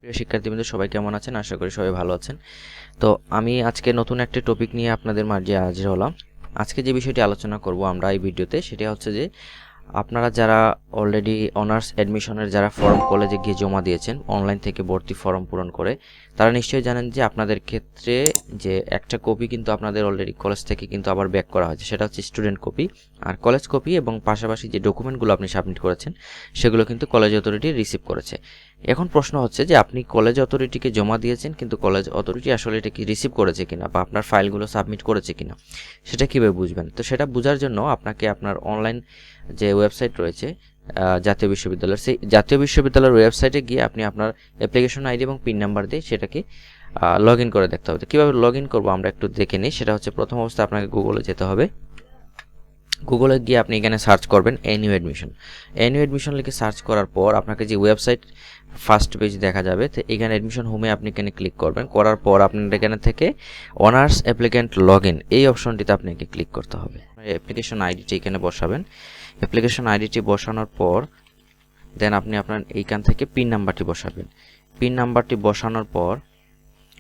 প্রিয় শিক্ষার্থীবৃন্দ সবাই কেমন আছেন? আশা করি সবাই ভালো আছেন। তো আমি আজকে নতুন একটা টপিক নিয়ে আপনাদের মাঝে হাজির হলাম। আজকে যে বিষয়টি আলোচনা করব আমরা এই ভিডিওতে সেটা হচ্ছে যে আপনারা যারা অলরেডি অনার্স অ্যাডমিশনের যারা ফর্ম কলেজে গিয়ে জমা দিয়েছেন অনলাইন থেকে ভর্তি ফর্ম পূরণ করে, তারা নিশ্চয়ই জানেন যে আপনাদের ক্ষেত্রে যে একটা কপি কিন্তু আপনাদের অলরেডি কলেজ থেকে কিন্তু আবার ব্যাক করা হয়েছে, সেটা হচ্ছে স্টুডেন্ট কপি। আর কলেজ কপি এবং পাশাপাশি যে ডকুমেন্টগুলো আপনি সাবমিট করেছেন সেগুলো কিন্তু কলেজ অথরিটি রিসিভ করেছে। এখন প্রশ্ন হচ্ছে যে আপনি কলেজ অথরিটিকে জমা দিয়েছেন কিন্তু কলেজ অথরিটি আসলে এটা কি রিসিভ করেছে কিনা বা আপনার ফাইলগুলো সাবমিট করেছে কিনা সেটা কীভাবে বুঝবেন? তো সেটা বোঝার জন্য আপনাকে আপনার অনলাইন যে ওয়েবসাইট রয়েছে জাতীয় বিশ্ববিদ্যালয়ের, সেই জাতীয় বিশ্ববিদ্যালয়ের ওয়েবসাইটে গিয়ে আপনি আপনার অ্যাপ্লিকেশন আইডি এবং পিন নাম্বার দিয়ে সেটাকে লগ ইন করে দেখতে হবে। তো কীভাবে লগ ইন করবো আমরা একটু দেখে নিই। সেটা হচ্ছে প্রথম অবস্থায় আপনাকে গুগলে যেতে হবে। গুগলে গিয়ে আপনি এখানে সার্চ করবেন এনইউ অ্যাডমিশন। এনইউ অ্যাডমিশন লিখে সার্চ করার পর আপনাকে যে ওয়েবসাইট ফার্স্ট পেজ দেখা যাবে, তো এখানে অ্যাডমিশন হোমে আপনি এখানে ক্লিক করবেন। করার পর আপনার এখানে থেকে অনার্স অ্যাপ্লিক্যান্ট লগ ইন এই অপশনটিতে আপনাকে ক্লিক করতে হবে। অ্যাপ্লিকেশন আইডিটি এখানে বসাবেন। অ্যাপ্লিকেশন আইডিটি বসানোর পর দেন আপনি আপনার এইখান থেকে পিন নাম্বারটি বসাবেন। পিন নাম্বারটি বসানোর পর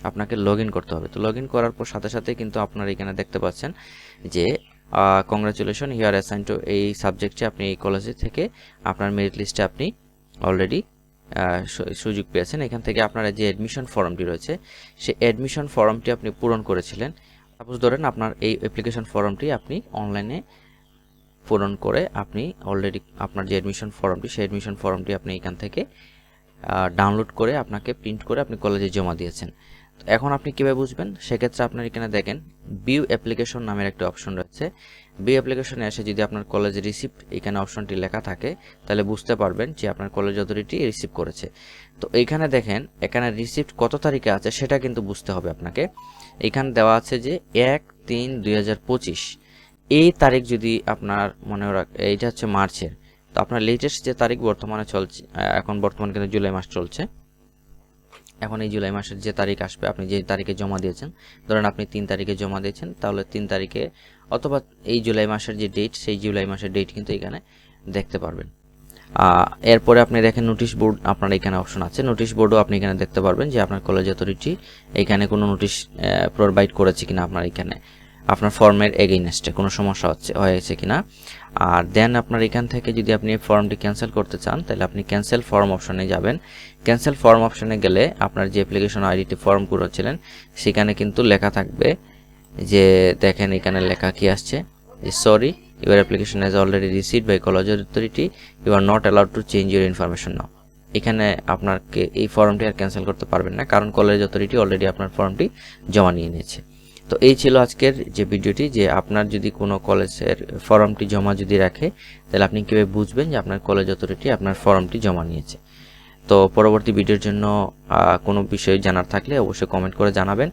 আপনাকে লগ ইন করতে হবে। তো লগ ইন করার পর সাথে সাথে কিন্তু আপনারা এখানে দেখতে পাচ্ছেন যে congratulation you are assign to এই সাবজেক্টে আপনি এই কলেজে থেকে আপনার মেরিট লিস্টে আপনি অলরেডি সুযোগ পেয়েছেন। এখান থেকে আপনার যে অ্যাডমিশন ফর্মটি রয়েছে সেই অ্যাডমিশন ফর্মটি আপনি পূরণ করেছিলেন। সাপোজ ধরেন আপনার এই অ্যাপ্লিকেশন ফর্মটি আপনি অনলাইনে পূরণ করে আপনি অলরেডি আপনার যে অ্যাডমিশন ফর্মটি সেই অ্যাডমিশন ফর্মটি আপনি এখান থেকে ডাউনলোড করে আপনাকে প্রিন্ট করে আপনি কলেজে জমা দিয়েছেন। এখন আপনি কীভাবে বুঝবেন? সেক্ষেত্রে আপনার এখানে দেখেন ভিউ অ্যাপ্লিকেশন নামের একটা অপশন রয়েছে। ভিউ অ্যাপ্লিকেশনে এসে যদি আপনার কলেজ রিসিপ্ট এখানে অপশনটি লেখা থাকে তাহলে বুঝতে পারবেন যে আপনার কলেজ অথরিটি রিসিভ করেছে। তো এইখানে দেখেন এখানে রিসিপ্ট কত তারিখে আছে সেটা কিন্তু বুঝতে হবে আপনাকে। এখানে দেওয়া আছে যে 1/3/2025 এই তারিখ যদি আপনার মনে রাখ, এইটা হচ্ছে মার্চের। তো আপনার লেটেস্ট যে তারিখ বর্তমানে চলছে, এখন বর্তমানে কিন্তু জুলাই মাস চলছে, এখন এই জুলাই মাসের যে তারিখ আসবে আপনি যে তারিখে জমা দিয়েছেন, ধরেন আপনি 3 তারিখে জমা দিয়েছেন, তাহলে 3 তারিখে অথবা এই জুলাই মাসের যে ডেট সেই জুলাই মাসের ডেট কিন্তু এখানে দেখতে পারবেন। এরপরে আপনি দেখেন নোটিশ বোর্ড, আপনার এখানে অপশন আছে। নোটিশ বোর্ডও আপনি এখানে দেখতে পারবেন যে আপনার কলেজ অথরিটি এখানে কোনো নোটিশ প্রোভাইড করেছে কিনা, আপনার এখানে আপনার ফর্মের এগেইনস্টে কোনো সমস্যা হয়েছে কিনা। আর দেন আপনার এখান থেকে যদি আপনি এই ফর্মটি ক্যান্সেল করতে চান তাহলে আপনি ক্যান্সেল ফর্ম অপশনে যাবেন। ক্যান্সেল ফর্ম অপশনে গেলে আপনার যে অ্যাপ্লিকেশন আইডিতে ফর্ম করেছিলেন সেখানে কিন্তু লেখা থাকবে যে দেখেন এখানে লেখা কি আসছে যে sorry your application has already received by college authority, you are not allowed to change your information now. এখানে আপনাকে এই ফর্মটি আর ক্যান্সেল করতে পারবেন না, কারণ কলেজ অথরিটি অলরেডি আপনার ফর্মটি জমা নিয়ে নিয়েছে। তো এই ছিল আজকের যে ভিডিওটি, যে আপনার যদি কোনো কলেজের ফর্মটি জমা যদি রাখে তাহলে আপনি কীভাবে বুঝবেন যে আপনার কলেজ অথরিটি আপনার ফর্মটি জমা নিয়েছে। তো পরবর্তী ভিডিওর জন্য কোনো বিষয় জানার থাকলে অবশ্যই কমেন্ট করে জানাবেন।